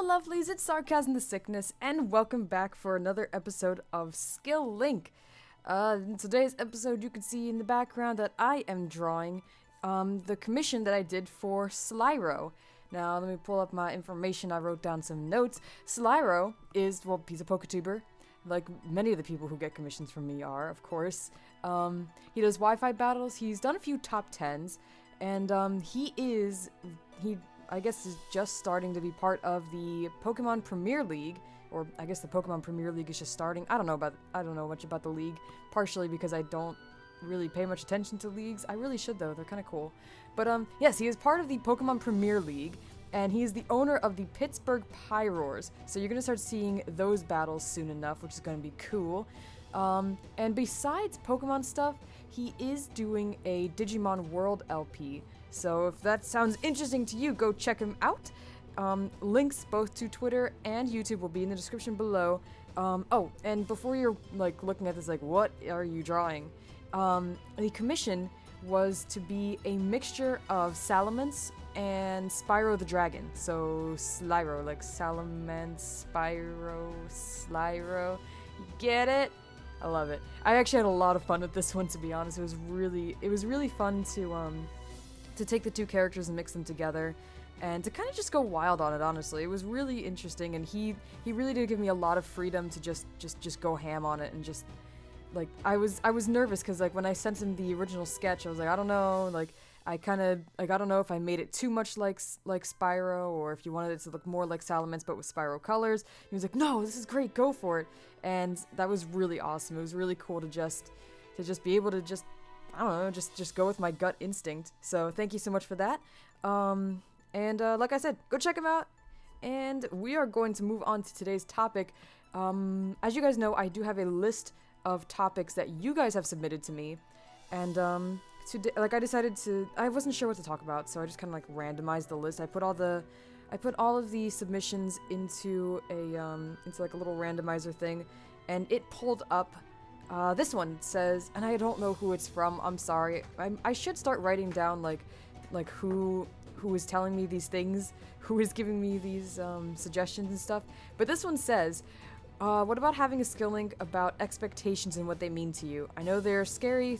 Hello, lovelies, it's Sarcasm the Sickness, and welcome back for another episode of Skill Link. In today's episode, you can see in the background that I am drawing the commission that I did for Slyro. Now, let me pull up my information. I wrote down some notes. Slyro is, well, he's a PokeTuber, like many of the people who get commissions from me are, of course. He does Wi-Fi battles. He's done a few top 10s, and I guess is just starting to be part of the Pokemon Premier League, or I guess the Pokemon Premier League is just starting. I don't know much about the league, partially because I don't really pay much attention to leagues. I really should though, they're kind of cool. But yes, he is part of the Pokemon Premier League, and he is the owner of the Pittsburgh Pyroars. So you're gonna start seeing those battles soon enough, which is gonna be cool. And besides Pokemon stuff, he is doing a Digimon World LP. So if that sounds interesting to you, go check him out. Links both to Twitter and YouTube will be in the description below. Oh, and before you're like looking at this like, what are you drawing? The commission was to be a mixture of Salamence and Spyro the Dragon. So Slyro, like Salamence, Spyro, Slyro. Get it? I love it. I actually had a lot of fun with this one, to be honest. It was really fun to take the two characters and mix them together and to kind of just go wild on it, honestly. It was really interesting, and he really did give me a lot of freedom to just go ham on it, and just like I was nervous because like when I sent him the original sketch, I was like, I don't know, like I don't know if I made it too much like Spyro, or if you wanted it to look more like Salamence but with Spyro colors. He was like, no, this is great, go for it. And that was really awesome. It was really cool to just be able to just, I don't know, just go with my gut instinct. So thank you so much for that. Like I said, go check him out. And we are going to move on to today's topic. As you guys know, I do have a list of topics that you guys have submitted to me. And today, like I wasn't sure what to talk about, so I just kind of like randomized the list. I put all of the submissions into like a little randomizer thing, and it pulled up. This one says, and I don't know who it's from. I'm sorry. I should start writing down like who is telling me these things, who is giving me these suggestions and stuff. But this one says, what about having a skill link about expectations and what they mean to you? I know they're scary.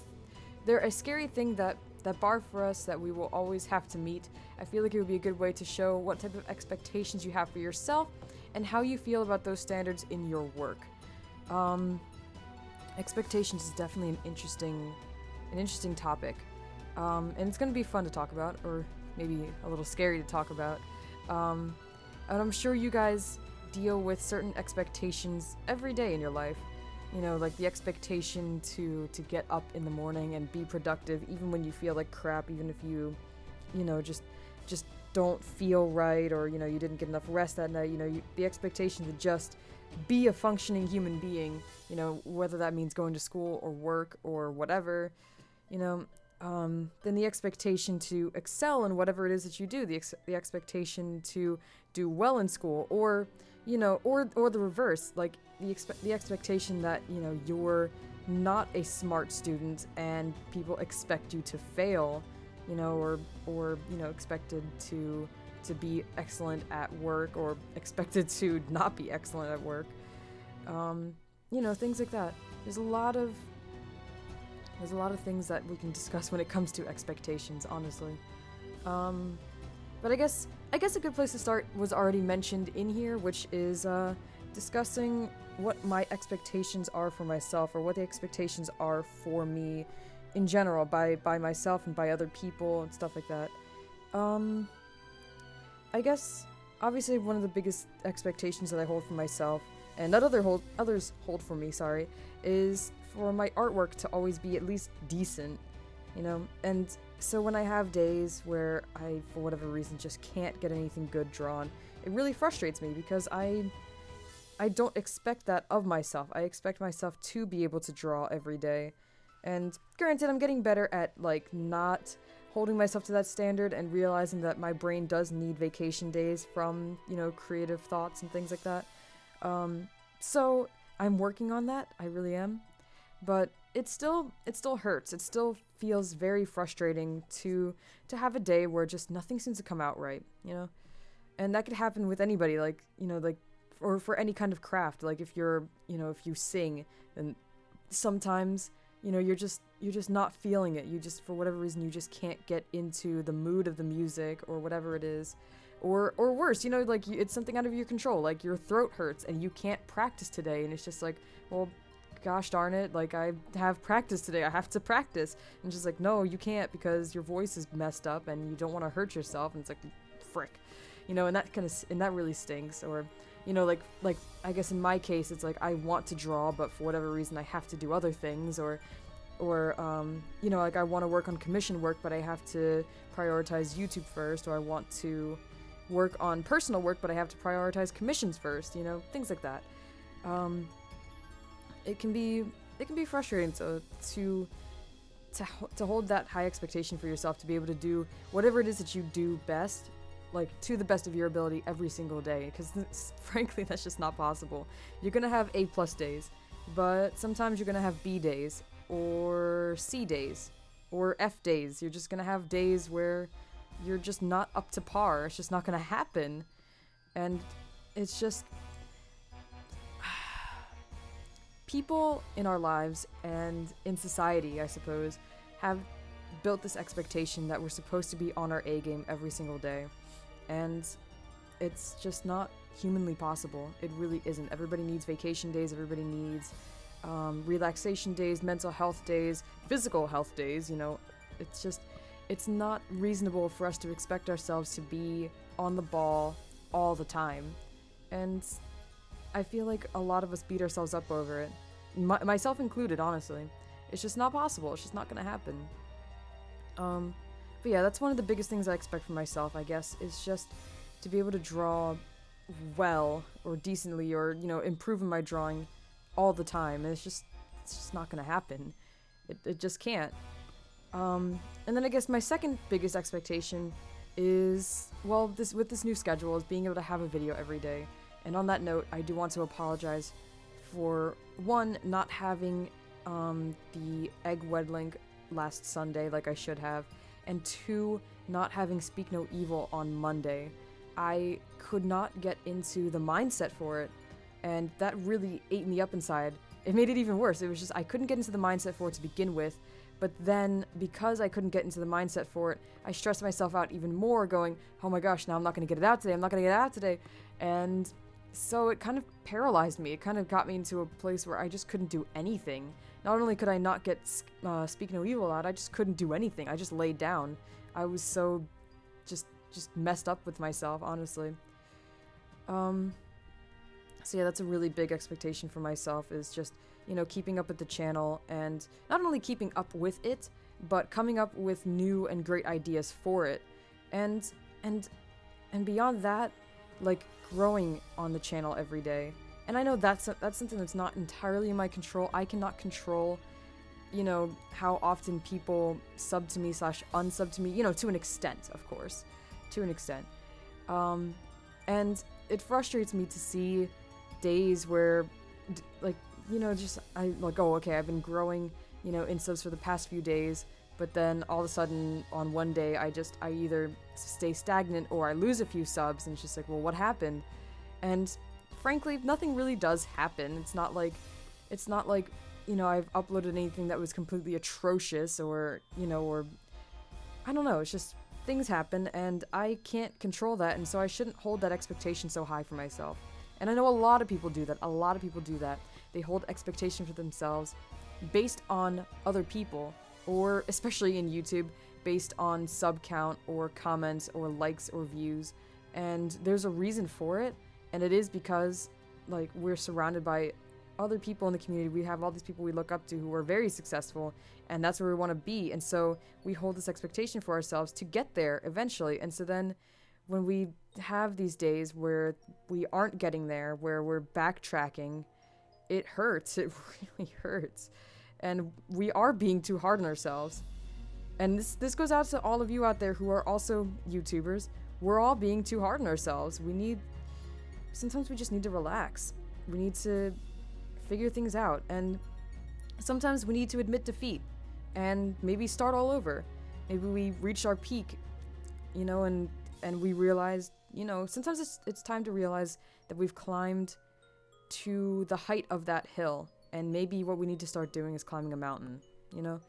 They're a scary thing that bar for us that we will always have to meet. I feel like it would be a good way to show what type of expectations you have for yourself and how you feel about those standards in your work. Expectations is definitely an interesting topic, and it's going to be fun to talk about, or maybe a little scary to talk about. And I'm sure you guys deal with certain expectations every day in your life. You know, like the expectation to get up in the morning and be productive, even when you feel like crap, even if you just don't feel right, or you didn't get enough rest that night. The expectation to just be a functioning human being, whether that means going to school or work or whatever, then the expectation to excel in whatever it is that you do, the expectation to do well in school, or the reverse, like the expectation that, you're not a smart student and people expect you to fail, or expected to be excellent at work, or expected to not be excellent at work. Things like that. There's a lot of things that we can discuss when it comes to expectations, honestly. But I guess a good place to start was already mentioned in here, which is discussing what my expectations are for myself, or what the expectations are for me in general, by myself and by other people and stuff like that. I guess obviously one of the biggest expectations that I hold for myself, and that others hold for me, is for my artwork to always be at least decent, and so when I have days where I, for whatever reason, just can't get anything good drawn, it really frustrates me, because I don't expect that of myself. I expect myself to be able to draw every day. And granted, I'm getting better at, not holding myself to that standard, and realizing that my brain does need vacation days from, creative thoughts and things like that. So I'm working on that. I really am. But it still hurts. It still feels very frustrating to have a day where just nothing seems to come out right, And that could happen with anybody, like, or for any kind of craft. Like if you're, if you sing, and sometimes, you're just not feeling it. You just, for whatever reason, you just can't get into the mood of the music or whatever it is. Or worse, like it's something out of your control, like your throat hurts and you can't practice today, and it's just like, well, gosh darn it, like I have practice today, I have to practice. And just like, no, you can't, because your voice is messed up and you don't want to hurt yourself. And it's like, frick, and that really stinks. Or, like I guess in my case, it's like I want to draw, but for whatever reason I have to do other things. Or like I want to work on commission work, but I have to prioritize YouTube first. Or I want to work on personal work, but I have to prioritize commissions first, things like that. It can be frustrating to hold that high expectation for yourself, to be able to do whatever it is that you do best, like to the best of your ability every single day, because frankly that's just not possible. You're gonna have A+ days, but sometimes you're gonna have B days, or C days, or F days. You're just gonna have days where you're just not up to par. It's just not gonna happen. And it's just, people in our lives and in society, I suppose, have built this expectation that we're supposed to be on our A game every single day. And it's just not humanly possible. It really isn't. Everybody needs vacation days. Everybody needs relaxation days, mental health days, physical health days. It's not reasonable for us to expect ourselves to be on the ball all the time. And I feel like a lot of us beat ourselves up over it. Myself included, honestly. It's just not possible. It's just not gonna happen. But yeah, that's one of the biggest things I expect from myself, I guess, is just to be able to draw well, or decently, or, improve in my drawing all the time. And it's just not gonna happen. It just can't. And then I guess my second biggest expectation is, well, with this new schedule, is being able to have a video every day. And on that note, I do want to apologize for, one, not having the Egg Wed link last Sunday like I should have, and two, not having Speak No Evil on Monday. I could not get into the mindset for it, and that really ate me up inside. It made it even worse. It was just, I couldn't get into the mindset for it to begin with, but then, because I couldn't get into the mindset for it, I stressed myself out even more, going, oh my gosh, now I'm not going to get it out today, I'm not going to get it out today. And so it kind of paralyzed me. It kind of got me into a place where I just couldn't do anything. Not only could I not get Speak No Evil out, I just couldn't do anything. I just laid down. I was so just messed up with myself, honestly. So yeah, that's a really big expectation for myself, is just, keeping up with the channel, and not only keeping up with it, but coming up with new and great ideas for it. And beyond that, like, growing on the channel every day. And I know that's something that's not entirely in my control. I cannot control, how often people sub to me / unsub to me, to an extent, of course. To an extent. And it frustrates me to see days where, oh, okay, I've been growing, in subs for the past few days, but then all of a sudden on one day I either stay stagnant or I lose a few subs, and it's just like, well, what happened? And frankly, nothing really does happen. It's not like I've uploaded anything that was completely atrocious, or I don't know, it's just things happen, and I can't control that, and so I shouldn't hold that expectation so high for myself. And I know a lot of people do that. They hold expectation for themselves based on other people, or especially in YouTube, based on sub count or comments or likes or views. And there's a reason for it, and it is because, like, we're surrounded by other people in the community. We have all these people we look up to who are very successful, and that's where we want to be. And so we hold this expectation for ourselves to get there eventually. And so then when we have these days where we aren't getting there, where we're backtracking, it hurts. It really hurts. And we are being too hard on ourselves. And this goes out to all of you out there who are also YouTubers. We're all being too hard on ourselves. Sometimes we just need to relax. We need to figure things out. And sometimes we need to admit defeat and maybe start all over. Maybe we reached our peak, and and we realize, you know, sometimes it's time to realize that we've climbed to the height of that hill, and maybe what we need to start doing is climbing a mountain, you know?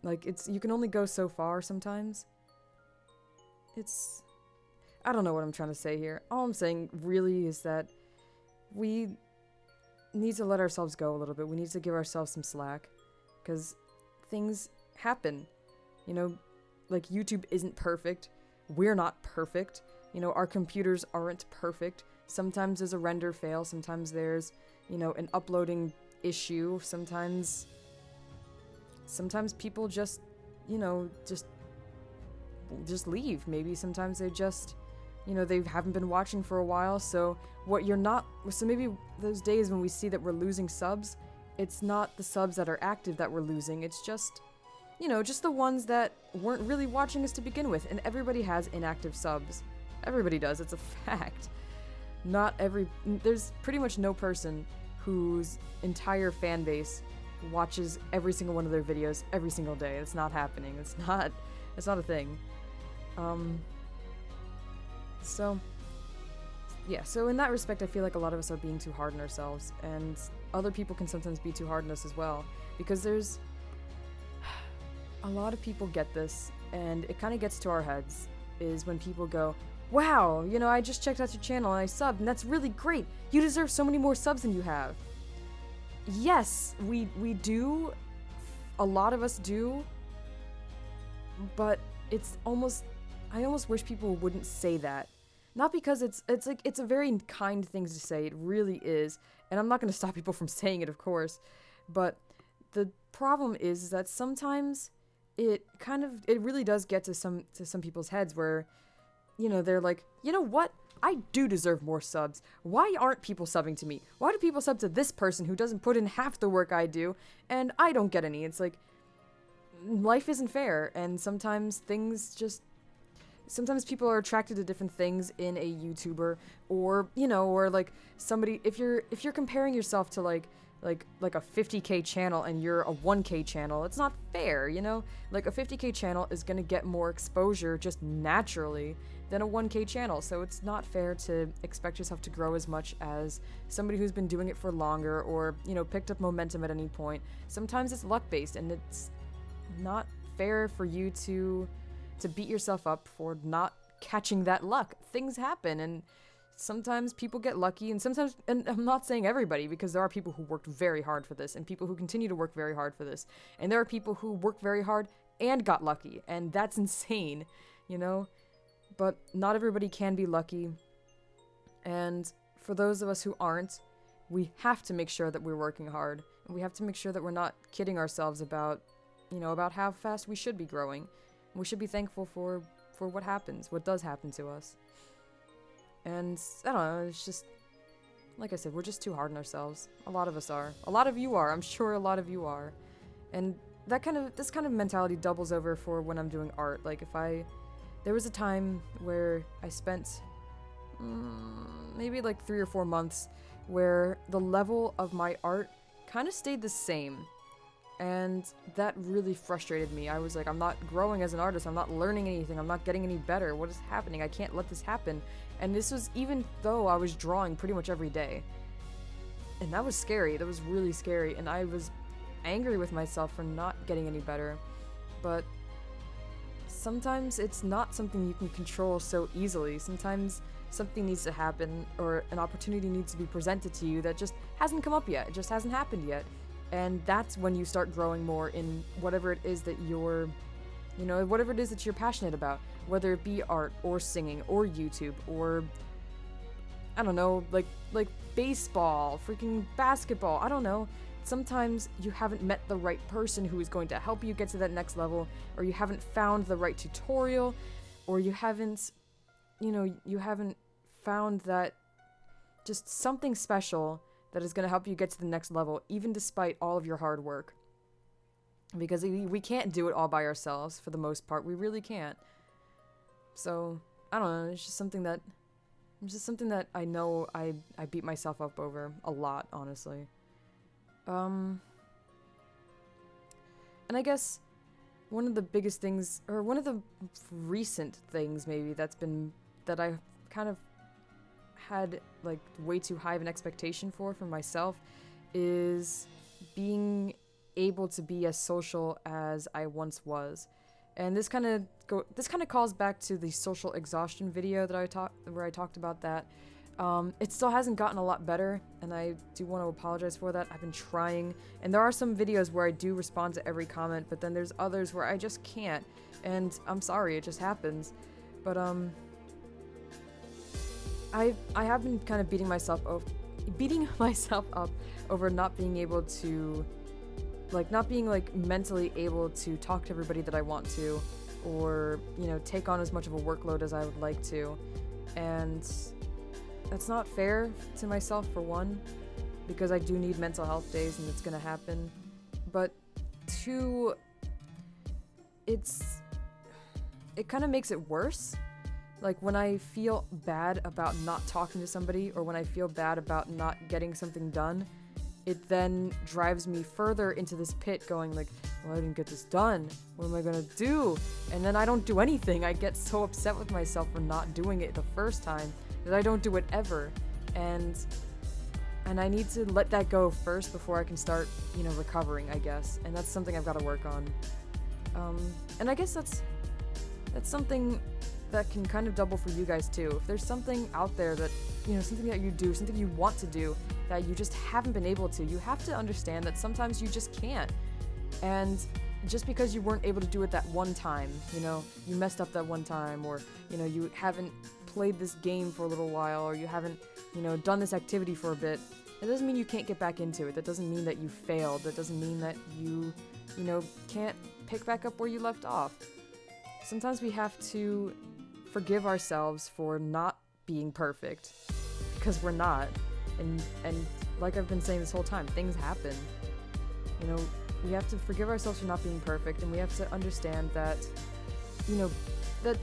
Like, you can only go so far sometimes. I don't know what I'm trying to say here. All I'm saying really is that we need to let ourselves go a little bit. We need to give ourselves some slack, because things happen. You know, like, YouTube isn't perfect. We're not perfect. You know, our computers aren't perfect. Sometimes there's a render fail. Sometimes there's, you know, an uploading issue. Sometimes people just, you know, just leave. Maybe sometimes they just, you know, they haven't been watching for a while, so maybe those days when we see that we're losing subs, it's not the subs that are active that we're losing, it's just, you know, just the ones that weren't really watching us to begin with, and everybody has inactive subs. Everybody does, it's a fact. There's pretty much no person whose entire fan base watches every single one of their videos every single day. It's not happening. It's not a thing. So in that respect, I feel like a lot of us are being too hard on ourselves, and other people can sometimes be too hard on us as well, because there's a lot of people get this, and it kind of gets to our heads, is when people go, wow, you know, I just checked out your channel and I subbed, and that's really great. You deserve so many more subs than you have. Yes, we do. A lot of us do. But I almost wish people wouldn't say that. Not because it's a very kind thing to say, it really is, and I'm not going to stop people from saying it, of course, but the problem is that sometimes it really does get to some people's heads where, you know, they're like, you know what, I do deserve more subs. Why aren't people subbing to me? Why do people sub to this person who doesn't put in half the work I do, and I don't get any? It's like, life isn't fair, and sometimes people are attracted to different things in a YouTuber, or, you know, or like somebody, if you're comparing yourself to like a 50k channel and you're a 1k channel, it's not fair, you know? Like, a 50k channel is gonna get more exposure just naturally than a 1k channel, so it's not fair to expect yourself to grow as much as somebody who's been doing it for longer, or, you know, picked up momentum at any point. Sometimes it's luck-based, and it's not fair for you to beat yourself up for not catching that luck. Things happen, and sometimes people get lucky, and I'm not saying everybody, because there are people who worked very hard for this, and people who continue to work very hard for this, and there are people who worked very hard and got lucky, and that's insane, you know? But not everybody can be lucky, and for those of us who aren't, we have to make sure that we're working hard, and we have to make sure that we're not kidding ourselves about, you know, about how fast we should be growing. We should be thankful for what does happen to us. And, I don't know, it's just, like I said, we're just too hard on ourselves. A lot of us are. A lot of you are. I'm sure a lot of you are. And this kind of mentality doubles over for when I'm doing art. Like, there was a time where I spent, maybe like 3 or 4 months, where the level of my art kind of stayed the same. And that really frustrated me. I was like, I'm not growing as an artist, I'm not learning anything, I'm not getting any better, what is happening? I can't let this happen. And this was even though I was drawing pretty much every day. And that was scary, that was really scary, and I was angry with myself for not getting any better. But sometimes it's not something you can control so easily. Sometimes something needs to happen, or an opportunity needs to be presented to you that just hasn't come up yet, it just hasn't happened yet. And that's when you start growing more in whatever it is that you're passionate about. Whether it be art, or singing, or YouTube, or, I don't know, like baseball, freaking basketball, I don't know. Sometimes you haven't met the right person who is going to help you get to that next level, or you haven't found the right tutorial, or you haven't found that just something special that is going to help you get to the next level, even despite all of your hard work. Because we can't do it all by ourselves, for the most part. We really can't. So, I don't know, it's just something that I know I beat myself up over a lot, honestly. And I guess one of the biggest things, or one of the recent things maybe that I kind of had like way too high of an expectation for myself, is being able to be as social as I once was. And this kind of calls back to the social exhaustion video that where I talked about that. It still hasn't gotten a lot better, and I do want to apologize for that. I've been trying, and there are some videos where I do respond to every comment, but then there's others where I just can't, and I'm sorry, it just happens. But I have been kind of beating myself up over not being able to, like, not being like mentally able to talk to everybody that I want to, or, you know, take on as much of a workload as I would like to. And that's not fair to myself, for one, because I do need mental health days and it's gonna happen. But two, it kind of makes it worse. Like, when I feel bad about not talking to somebody, or when I feel bad about not getting something done, it then drives me further into this pit, going like, well, I didn't get this done. What am I gonna do? And then I don't do anything. I get so upset with myself for not doing it the first time that I don't do it ever. And I need to let that go first before I can start, you know, recovering, I guess. And that's something I've got to work on. And I guess that's something that can kind of double for you guys too. If there's something out there that, you know, something that you do, something you want to do that you just haven't been able to, you have to understand that sometimes you just can't. And just because you weren't able to do it that one time, you know, you messed up that one time, or, you know, you haven't played this game for a little while, or you haven't, you know, done this activity for a bit, it doesn't mean you can't get back into it. That doesn't mean that you failed. That doesn't mean that you know, can't pick back up where you left off. Sometimes we have to forgive ourselves for not being perfect, because we're not. And like I've been saying this whole time, things happen. You know, we have to forgive ourselves for not being perfect, and we have to understand that, you know, that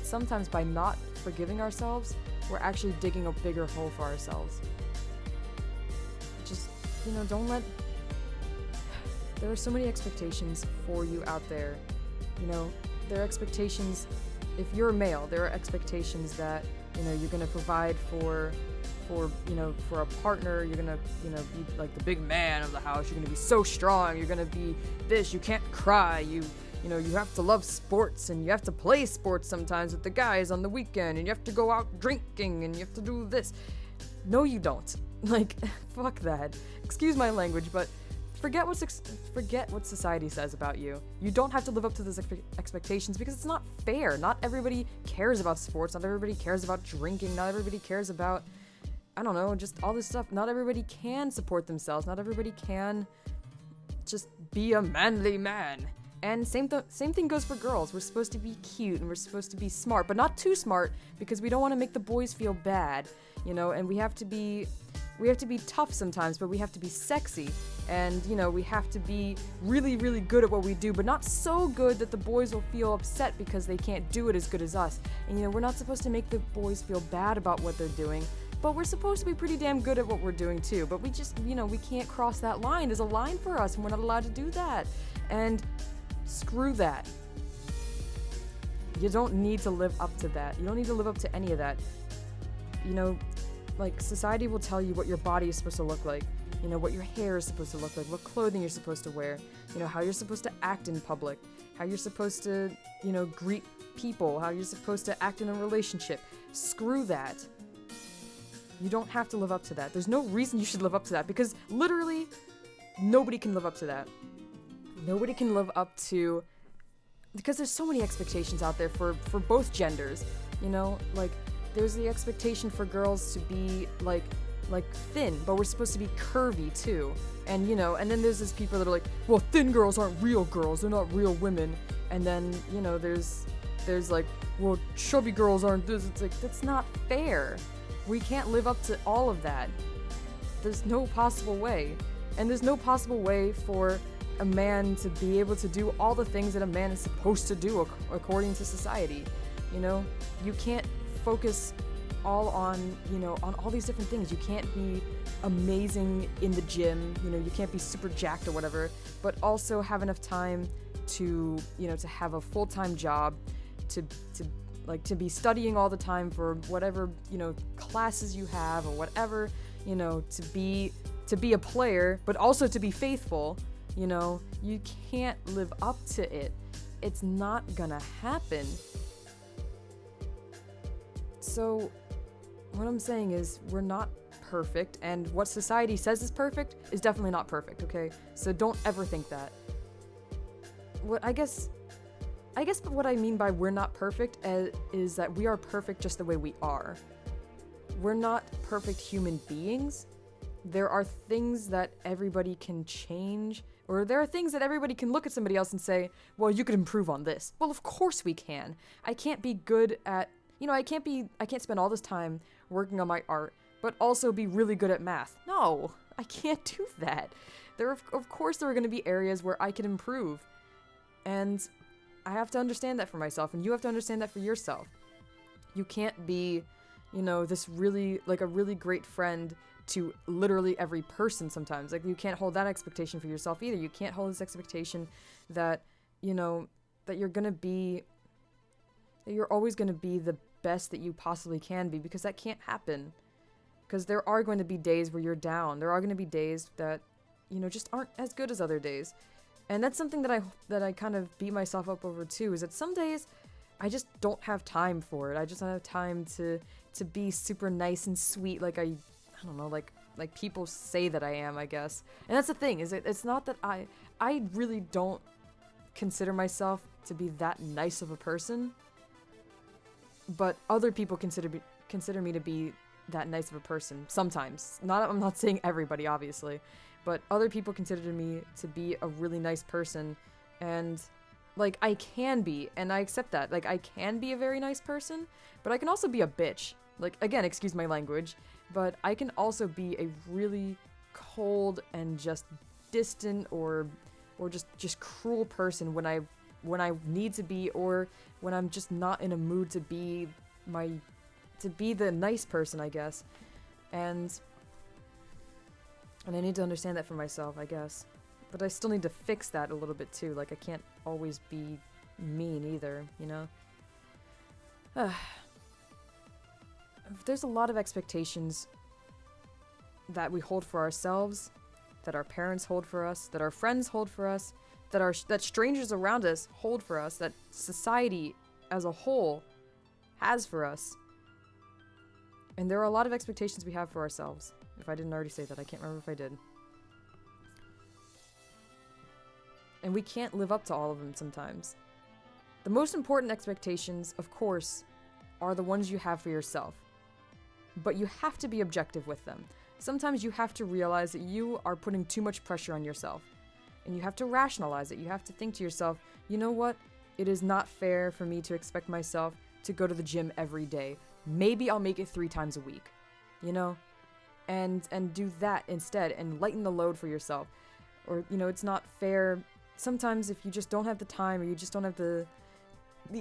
sometimes by not forgiving ourselves, we're actually digging a bigger hole for ourselves. Just, you know, there are so many expectations for you out there. You know, there are expectations, if you're a male, there are expectations that, you know, you're gonna provide for you know, for a partner. You're gonna, you know, be like the big man of the house. You're gonna be so strong. You're gonna be this. You can't cry. You know, you have to love sports, and you have to play sports sometimes with the guys on the weekend, and you have to go out drinking, and you have to do this. No, you don't. Like, fuck that. Excuse my language, but forget what society says about you. You don't have to live up to those expectations, because it's not fair. Not everybody cares about sports. Not everybody cares about drinking. Not everybody cares about, I don't know, just all this stuff. Not everybody can support themselves. Not everybody can just be a manly man. And same thing goes for girls. We're supposed to be cute, and we're supposed to be smart, but not too smart, because we don't want to make the boys feel bad, you know. And we have to be tough sometimes, but we have to be sexy. And, you know, we have to be really, really good at what we do, but not so good that the boys will feel upset because they can't do it as good as us. And, you know, we're not supposed to make the boys feel bad about what they're doing, but we're supposed to be pretty damn good at what we're doing too. But we just, you know, we can't cross that line. There's a line for us, and we're not allowed to do that. And screw that. You don't need to live up to that. You don't need to live up to any of that. You know, like, society will tell you what your body is supposed to look like. You know, what your hair is supposed to look like, what clothing you're supposed to wear, you know, how you're supposed to act in public, how you're supposed to, you know, greet people, how you're supposed to act in a relationship. Screw that. You don't have to live up to that. There's no reason you should live up to that, because literally nobody can live up to that. Nobody can live up to, because there's so many expectations out there for both genders, you know, like, there's the expectation for girls to be like thin, but we're supposed to be curvy too. And, you know, and then there's these people that are like, well, thin girls aren't real girls, they're not real women. And then, you know, there's like, well, chubby girls aren't this. It's like, that's not fair. We can't live up to all of that. There's no possible way. And there's no possible way for a man to be able to do all the things that a man is supposed to do according to society. You know, you can't focus all on, you know, on all these different things. You can't be amazing in the gym, you know, you can't be super jacked or whatever, but also have enough time to, you know, to have a full-time job, to be studying all the time for whatever, you know, classes you have or whatever, you know, to be a player, but also to be faithful, you know, you can't live up to it. It's not gonna happen. So what I'm saying is we're not perfect, and what society says is perfect is definitely not perfect, okay? So don't ever think that. What I guess what I mean by we're not perfect is that we are perfect just the way we are. We're not perfect human beings. There are things that everybody can change, or there are things that everybody can look at somebody else and say, well, you could improve on this. Well, of course we can. I can't be good at, you know, I can't spend all this time working on my art, but also be really good at math. No, I can't do that. Of course there are going to be areas where I can improve. And I have to understand that for myself, and you have to understand that for yourself. You can't be, you know, this really, like a really great friend to literally every person sometimes. Like, you can't hold that expectation for yourself either. You can't hold this expectation that, you know, that you're always gonna be the best that you possibly can be, because that can't happen. Because there are going to be days where you're down. There are going to be days that, you know, just aren't as good as other days. And that's something that I kind of beat myself up over too, is that some days I just don't have time for it. I just don't have time to be super nice and sweet like I don't know, like people say that I am, I guess. And that's the thing, is it's not that I really don't consider myself to be that nice of a person, but other people consider me to be that nice of a person sometimes. I'm not saying everybody, obviously, but other people consider me to be a really nice person, and like I can be, and I accept that. Like, I can be a very nice person, but I can also be a bitch. Like, again, excuse my language, but I can also be a really cold and just distant or just cruel person when I need to be, or when I'm just not in a mood to be the nice person, I guess. And I need to understand that for myself, I guess. But I still need to fix that a little bit too. Like, I can't always be mean either, you know? There's a lot of expectations that we hold for ourselves, that our parents hold for us, that our friends hold for us, that strangers around us hold for us, that society as a whole has for us. And there are a lot of expectations we have for ourselves. If I didn't already say that, I can't remember if I did. And we can't live up to all of them sometimes. The most important expectations, of course, are the ones you have for yourself. But you have to be objective with them. Sometimes you have to realize that you are putting too much pressure on yourself. And you have to rationalize it. You have to think to yourself, you know what? It is not fair for me to expect myself to go to the gym every day. Maybe I'll make it 3 times a week, you know? And do that instead, and lighten the load for yourself. Or, you know, it's not fair. Sometimes if you just don't have the time, or you just don't have the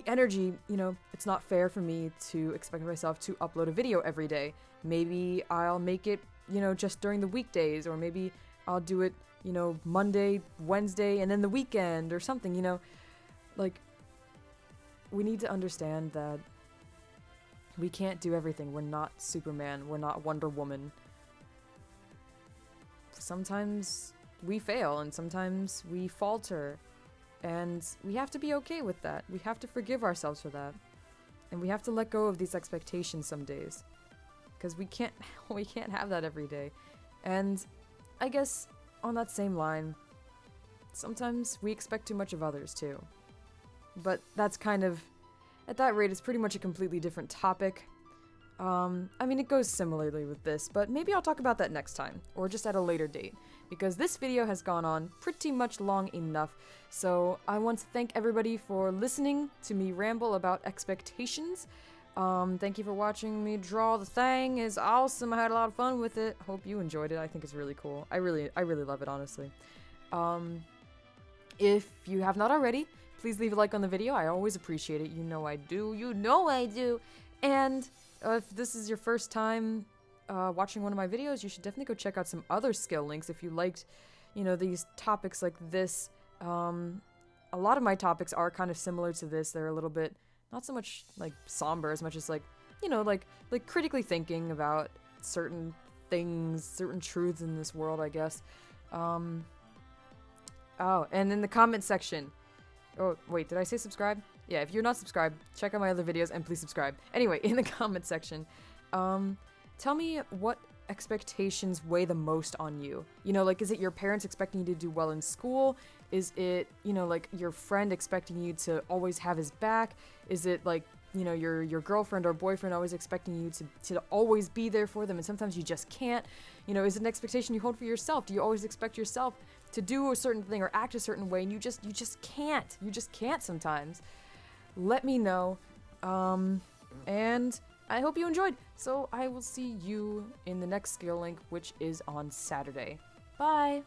energy, you know, it's not fair for me to expect myself to upload a video every day. Maybe I'll make it, you know, just during the weekdays, or maybe I'll do it, you know, Monday, Wednesday, and then the weekend or something, you know. Like, we need to understand that we can't do everything. We're not Superman. We're not Wonder Woman. Sometimes we fail, and sometimes we falter, and we have to be okay with that. We have to forgive ourselves for that, and we have to let go of these expectations some days, because we can't have that every day. And I guess on that same line, sometimes we expect too much of others too, but that's kind of, at that rate, it's pretty much a completely different topic. I mean, it goes similarly with this, but maybe I'll talk about that next time, or just at a later date, because this video has gone on pretty much long enough. So I want to thank everybody for listening to me ramble about expectations. Thank you for watching me draw the thing. It's awesome. I had a lot of fun with it. Hope you enjoyed it. I think it's really cool. I really love it, honestly. If you have not already, please leave a like on the video. I always appreciate it. You know I do. You know I do. And if this is your first time watching one of my videos, you should definitely go check out some other skill links if you liked, you know, these topics like this. A lot of my topics are kind of similar to this. They're a little bit, not so much like somber as much as like, you know, like critically thinking about certain things, certain truths in this world, I guess. Oh, and in the comment section. Oh, wait, did I say subscribe? Yeah, if you're not subscribed, check out my other videos and please subscribe. Anyway, in the comment section, tell me what expectations weigh the most on you. You know, like, is it your parents expecting you to do well in school? Is it, you know, like, your friend expecting you to always have his back? Is it, like, you know, your girlfriend or boyfriend always expecting you to always be there for them and sometimes you just can't? You know, is it an expectation you hold for yourself? Do you always expect yourself to do a certain thing or act a certain way and you just can't? You just can't sometimes. Let me know. And I hope you enjoyed. So I will see you in the next skill link, which is on Saturday. Bye!